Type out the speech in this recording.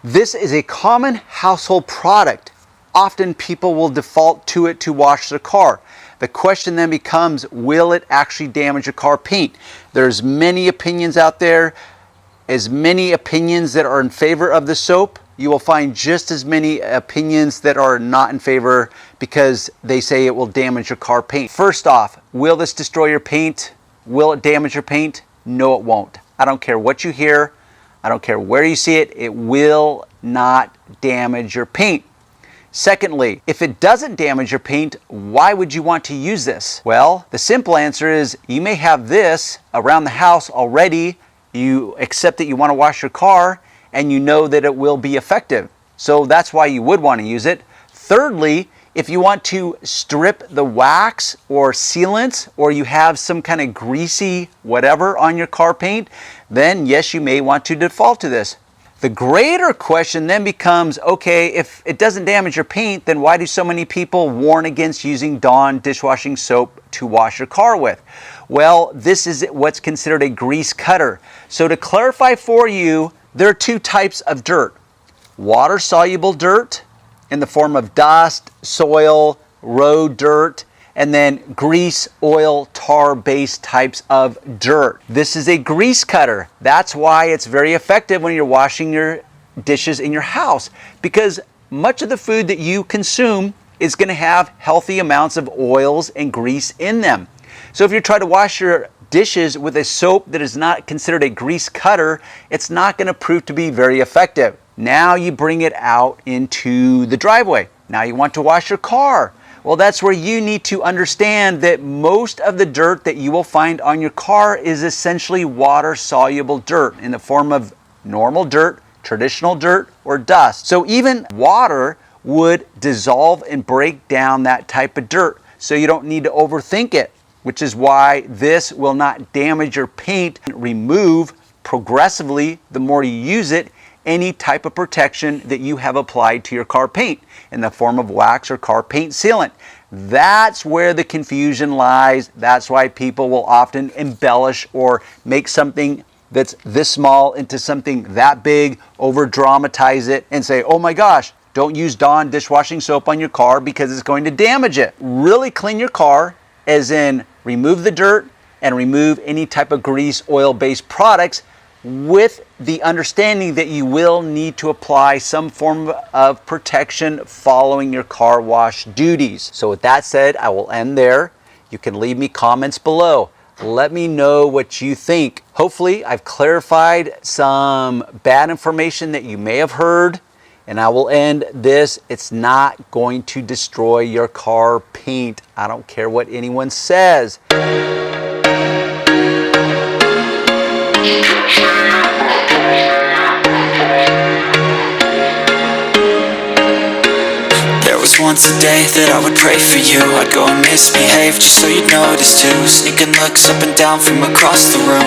This is a common household product. Often people will default to it to wash their car. The question then becomes, will it actually damage your car paint? There's many opinions out there. As many opinions that are in favor of the soap, you will find just as many opinions that are not in favor because they say it will damage your car paint. First off, will this destroy your paint? Will it damage your paint? No, it won't. I don't care what you hear. I don't care where you see it. It will not damage your paint. Secondly, if it doesn't damage your paint, why would you want to use this? Well, the simple answer is you may have this around the house already. You accept that you want to wash your car and you know that it will be effective. So that's why you would want to use it. Thirdly, if you want to strip the wax or sealant, or you have some kind of greasy whatever on your car paint, then yes, you may want to default to this. The greater question then becomes, okay, if it doesn't damage your paint, then why do so many people warn against using Dawn dishwashing soap to wash your car with? Well, this is what's considered a grease cutter. So to clarify for you, there are two types of dirt. Water-soluble dirt in the form of dust, soil, road dirt, and then grease, oil, tar-based types of dirt. This is a grease cutter. That's why it's very effective when you're washing your dishes in your house, because much of the food that you consume is going to have healthy amounts of oils and grease in them. So if you try to wash your dishes with a soap that is not considered a grease cutter, it's not going to prove to be very effective. Now you bring it out into the driveway. Now you want to wash your car. Well, that's where you need to understand that most of the dirt that you will find on your car is essentially water-soluble dirt in the form of normal dirt, traditional dirt, or dust. So even water would dissolve and break down that type of dirt. So you don't need to overthink it, which is why this will not damage your paint and remove progressively the more you use it any type of protection that you have applied to your car paint in the form of wax or car paint sealant. That's where the confusion lies. That's why people will often embellish or make something that's this small into something that big, over dramatize it and say, oh my gosh, don't use Dawn dishwashing soap on your car because it's going to damage it. Really clean your car, as in remove the dirt and remove any type of grease, oil-based products, with the understanding that you will need to apply some form of protection following your car wash duties. So with that said, I will end there. You can leave me comments below. Let me know what you think. Hopefully I've clarified some bad information that you may have heard, and I will end this. It's not going to destroy your car paint. I don't care what anyone says. Once a day that I would pray for you, I'd go and misbehave just so you'd notice too, sneaking looks up and down from across the room.